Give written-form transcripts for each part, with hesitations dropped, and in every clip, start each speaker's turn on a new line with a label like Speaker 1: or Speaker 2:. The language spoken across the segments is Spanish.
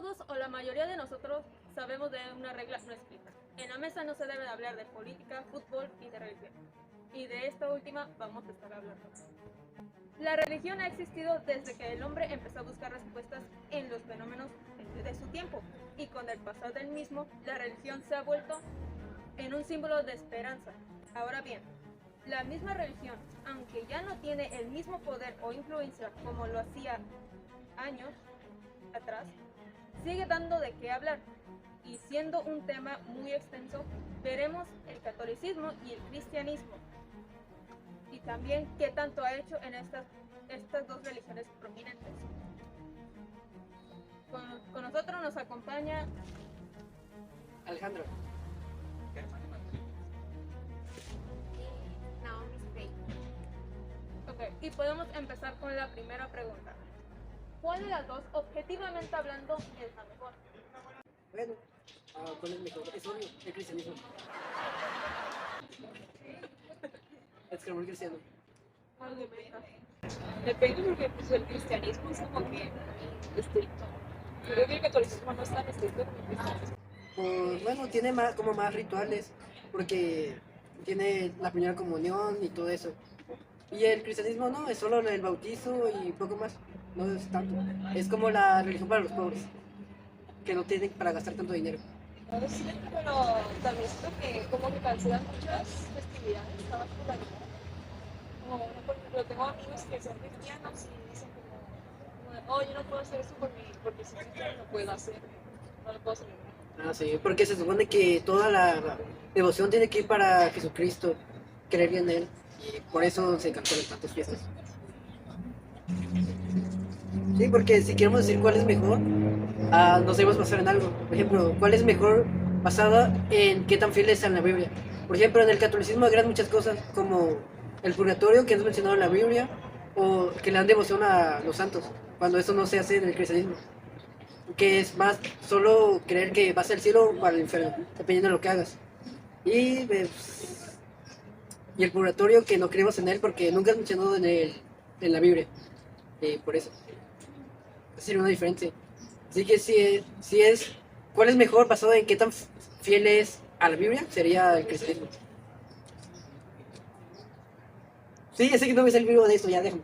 Speaker 1: Todos o la mayoría de nosotros sabemos de una regla no escrita. En la mesa no se debe hablar de política, fútbol y de religión. Y de esta última vamos a estar hablando. La religión ha existido desde que el hombre empezó a buscar respuestas en los fenómenos de su tiempo. Y con el pasar del mismo, la religión se ha vuelto en un símbolo de esperanza. Ahora bien, la misma religión, aunque ya no tiene el mismo poder o influencia como lo hacía años atrás, sigue dando de qué hablar. Y siendo un tema muy extenso, veremos el catolicismo y el cristianismo. Y también qué tanto ha hecho en estas dos religiones prominentes. Con nosotros nos acompaña
Speaker 2: Alejandro.
Speaker 1: Ok, y podemos empezar con la primera pregunta. ¿Cuál de las dos, objetivamente hablando, es la mejor?
Speaker 2: Bueno, ¿cuál es mejor? Es obvio, el cristianismo. Es que el cristiano.
Speaker 1: Argumenta.
Speaker 3: Depende porque pues, el cristianismo es como que estricto. Creo que el catolicismo no es tan estricto como el cristianismo.
Speaker 2: Pues bueno, tiene más, como más rituales, porque tiene la primera comunión y todo eso. Y el cristianismo no, es solo el bautizo y poco más. No es tanto. Es como la religión para los pobres, que no tienen para gastar tanto dinero.
Speaker 3: No es cierto, pero también siento que como que cancelan muchas festividades, está bajo la vida. Como, por ejemplo, tengo amigos que son cristianos y dicen como yo no puedo hacer eso porque si cristiano no puedo hacer, no lo puedo celebrar.
Speaker 2: Ah, sí, porque se supone que toda la devoción tiene que ir para Jesucristo, creer en Él, y por eso se cancelan tantas fiestas. Sí, porque si queremos decir cuál es mejor, nos debemos basar en algo. Por ejemplo, cuál es mejor basada en qué tan fiel es a la Biblia. Por ejemplo, en el catolicismo agregan muchas cosas, como el purgatorio, que es mencionado en la Biblia, o que le dan devoción a los santos, cuando eso no se hace en el cristianismo. Que es más solo creer que vas al cielo o al infierno, dependiendo de lo que hagas. Y el purgatorio, que no creemos en él porque nunca es mencionado en la Biblia. Por eso. Esa sería una diferencia. Así que si es ¿cuál es mejor basado en qué tan fiel es a la Biblia? Sería el cristianismo. Sí, ya sé que no ves el vivo de esto, ya déjame.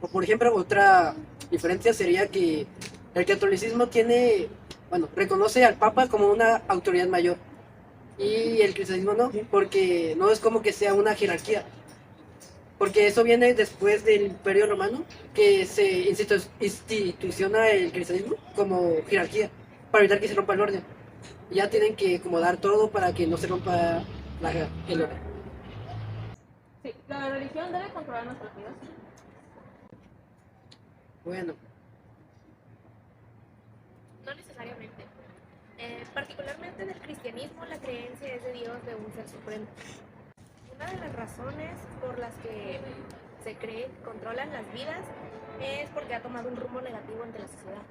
Speaker 2: O por ejemplo, otra diferencia sería que el catolicismo reconoce al Papa como una autoridad mayor. Y el cristianismo no, porque no es como que sea una jerarquía. Porque eso viene después del Imperio Romano, que se instituciona el cristianismo como jerarquía, para evitar que se rompa el orden. Y ya tienen que acomodar todo para que no se rompa el orden.
Speaker 1: Sí, la religión debe controlar nuestras vidas.
Speaker 2: Bueno,
Speaker 4: No necesariamente. Particularmente del cristianismo, la creencia es de Dios, de un ser supremo. Una de las razones por las que se cree que controlan las vidas es porque ha tomado un rumbo negativo ante la sociedad.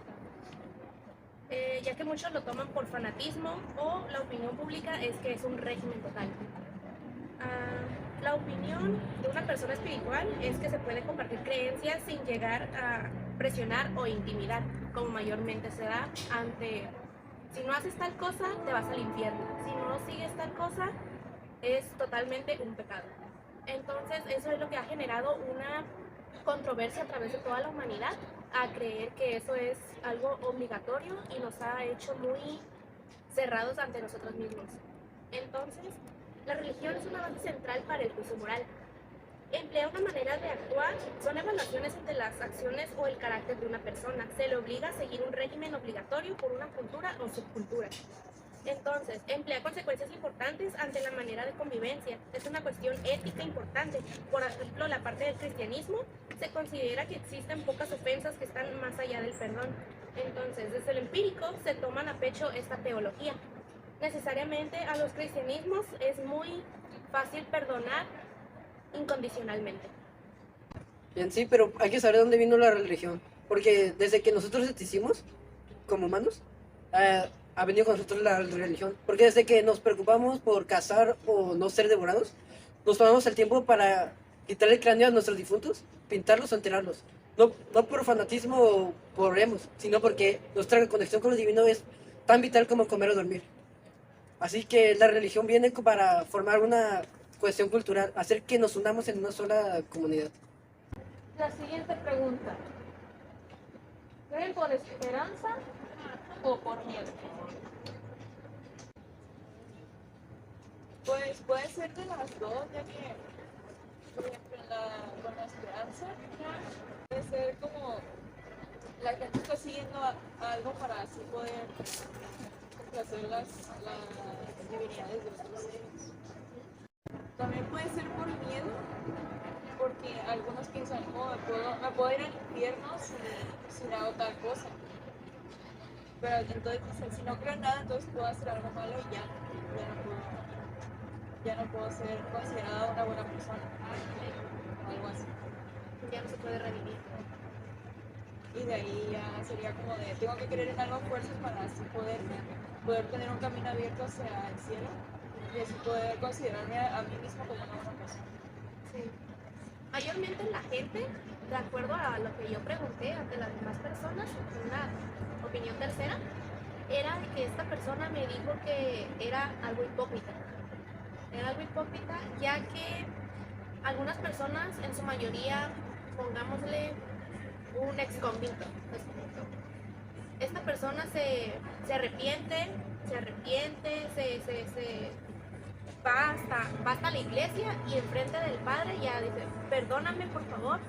Speaker 4: Ya que muchos lo toman por fanatismo o la opinión pública es que es un régimen total. La opinión de una persona espiritual es que se puede compartir creencias sin llegar a presionar o intimidar, como mayormente se da ante, si no haces tal cosa, te vas al infierno, si no sigues tal cosa, es totalmente un pecado. Entonces eso es lo que ha generado una controversia a través de toda la humanidad, a creer que eso es algo obligatorio y nos ha hecho muy cerrados ante nosotros mismos. Entonces, la religión es una base central para el juicio moral. Emplea una manera de actuar, son evaluaciones entre las acciones o el carácter de una persona. Se le obliga a seguir un régimen obligatorio por una cultura o subcultura. Entonces, emplea consecuencias importantes ante la manera de convivencia. Es una cuestión ética importante. Por ejemplo, la parte del cristianismo se considera que existen pocas ofensas que están más allá del perdón. Entonces, desde el empírico se toman a pecho esta teología. Necesariamente a los cristianismos es muy fácil perdonar incondicionalmente.
Speaker 2: bien, sí, pero hay que saber de dónde vino la religión. Porque desde que nosotros existimos, como humanos, ha venido con nosotros la religión. Porque desde que nos preocupamos por cazar o no ser devorados, nos tomamos el tiempo para quitarle el cráneo a nuestros difuntos, pintarlos o enterrarlos. No, no por fanatismo o por emos, sino porque nuestra conexión con lo divino es tan vital como comer o dormir. Así que la religión viene para formar una cohesión cultural, hacer que nos unamos en una sola comunidad.
Speaker 1: La siguiente pregunta. ¿Creen por esperanza o por miedo?
Speaker 3: Pues puede ser de las dos, ya que, por ejemplo, con la esperanza, puede ser como la gente está siguiendo algo para así poder complacer las divinidades de otros seres. También puede ser por miedo, porque algunos piensan, oh, me puedo ir al infierno si hago tal cosa. Pero entonces dicen, si no creo en nada, entonces puedo hacer algo malo y ya no puedo ser considerada una buena persona. O algo así.
Speaker 4: Ya no se puede revivir.
Speaker 3: Y de ahí ya sería como de, tengo que creer en algo a fuerzas para así poder tener un camino abierto hacia el cielo y así poder considerarme a mí mismo como una buena persona.
Speaker 4: Sí. Mayormente la gente, de acuerdo a lo que yo pregunté ante las demás personas, una opinión tercera, era de que esta persona me dijo que era algo hipócrita. Era algo hipócrita, ya que algunas personas, en su mayoría, pongámosle un ex convicto. Esta persona se arrepiente, va hasta la iglesia y enfrente del padre ya dice, perdóname por favor,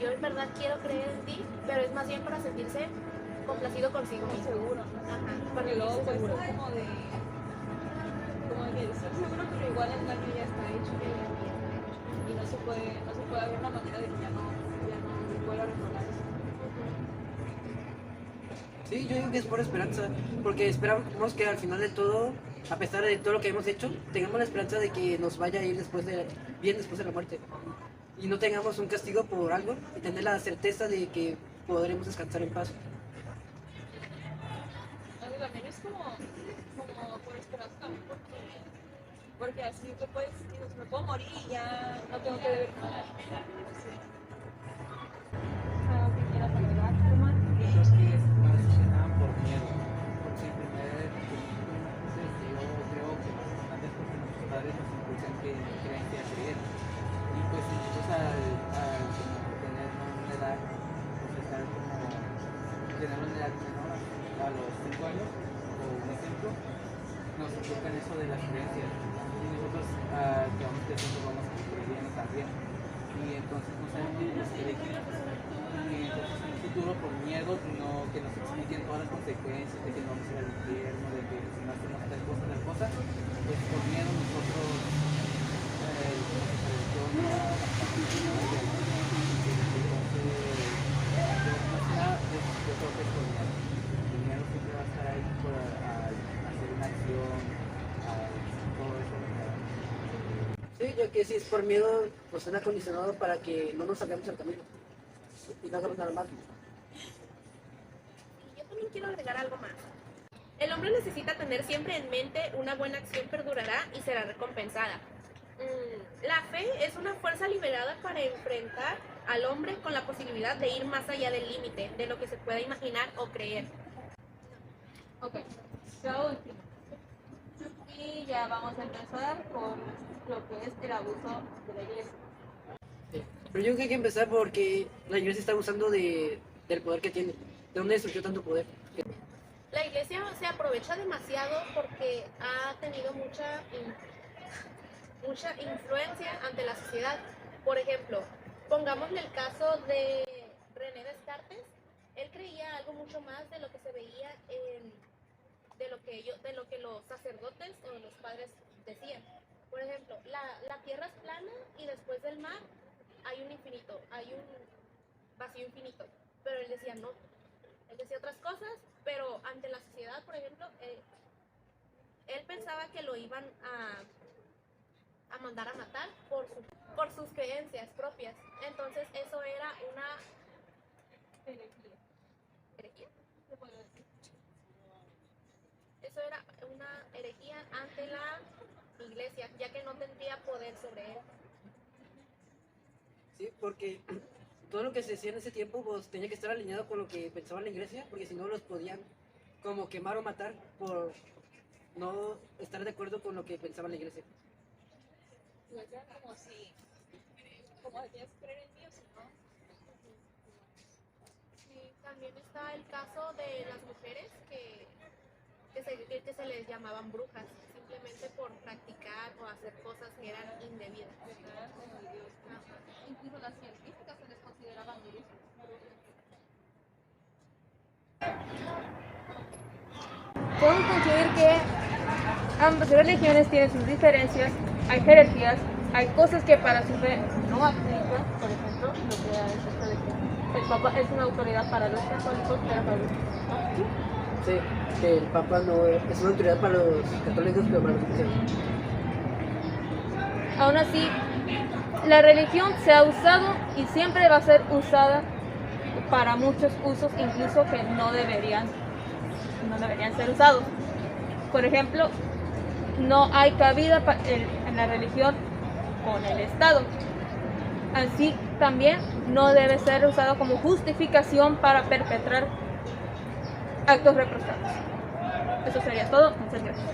Speaker 4: yo en verdad quiero creer en ti, pero es más bien para sentirse complacido consigo
Speaker 3: Muy
Speaker 4: mismo.
Speaker 3: seguro, ¿no?
Speaker 4: Ajá,
Speaker 3: Porque luego
Speaker 4: sentirse
Speaker 3: pues
Speaker 4: seguro.
Speaker 3: es como de estoy seguro, pero igual el daño ya está hecho, y no se puede haber una manera de que ya no vuelva a reprobar eso.
Speaker 2: Sí, yo digo que es por esperanza, porque esperamos que al final de todo, a pesar de todo lo que hemos hecho, tengamos la esperanza de que nos vaya a ir bien después de la muerte. Y no tengamos un castigo por algo y tener la certeza de que podremos descansar en paz.
Speaker 3: Aunque también es como por esperanza también, porque así tú puedes, dices, me puedo morir y ya no tengo que deber nada. Sí.
Speaker 1: ¿Algo que quieras agregar, Germán?
Speaker 5: Yo creo que no asesinaban por miedo, porque en primer entonces yo creo que más importante es porque nuestros padres nos impulsan que creencia a creer. Y pues nosotros al como tener una edad, pues estar como tener una edad menor a los 5 años, o un ejemplo, nos inculcan eso de las creencias. Y nosotros que vamos creciendo vamos creyendo también. Y entonces nos han elegido. Y entonces en un futuro por miedo que nos expliquen todas las consecuencias de que no vamos a ir al infierno, de que si no hacemos tal cosa, pues por miedo nosotros yo creo que es por miedo. El miedo siempre va a estar ahí por hacer una acción, todo eso.
Speaker 2: Sí, ya que si es por miedo, pues están acondicionados para que no nos salgamos del camino y no hagamos nada más.
Speaker 4: Y yo también quiero agregar algo más. El hombre necesita tener siempre en mente una buena acción perdurará y será recompensada. La fe es una fuerza liberada para enfrentar al hombre con la posibilidad de ir más allá del límite, de lo que se pueda imaginar o creer.
Speaker 1: Ok, la última. Y ya vamos a empezar con lo que es el abuso de la iglesia.
Speaker 2: Sí. Pero yo creo que hay que empezar porque la iglesia está abusando del poder que tiene. ¿De dónde surgió tanto poder?
Speaker 4: La iglesia se aprovecha demasiado porque ha tenido mucha influencia ante la sociedad. Por ejemplo, pongámosle el caso de René Descartes. Él creía algo mucho más de lo que se veía de lo que los sacerdotes o los padres decían. Por ejemplo, la tierra es plana y después del mar hay un infinito, hay un vacío infinito. Pero él decía no. Él decía otras cosas, pero ante la sociedad, por ejemplo, él pensaba que lo iban a mandar a matar por sus creencias propias. Entonces eso era una herejía. Eso era una herejía ante la iglesia, ya que no tendría poder sobre él.
Speaker 2: Sí, porque todo lo que se decía en ese tiempo pues, tenía que estar alineado con lo que pensaba la iglesia, porque si no los podían como quemar o matar por no estar de acuerdo con lo que pensaba la iglesia.
Speaker 3: Pues era como si, como decías, creer en Dios, ¿no?
Speaker 4: Sí, también está el caso de las mujeres que se les llamaban brujas, simplemente por practicar o hacer cosas que eran indebidas.
Speaker 3: Declarar como de Dios. Incluso las científicas se les consideraban brujas.
Speaker 1: Podemos concluir que ambas religiones tienen sus diferencias, hay jerarquías, hay cosas que para su fe no aplican, por ejemplo, lo que es esto de que el Papa es una autoridad para los católicos, pero para los cristianos.
Speaker 2: Sí, que el Papa no es una autoridad para los católicos, pero para los cristianos.
Speaker 1: Aún así, la religión se ha usado y siempre va a ser usada para muchos usos, incluso que no deberían ser usados. Por ejemplo, no hay cabida en la religión con el Estado. Así también no debe ser usado como justificación para perpetrar actos reprochables. Eso sería todo. Muchas gracias.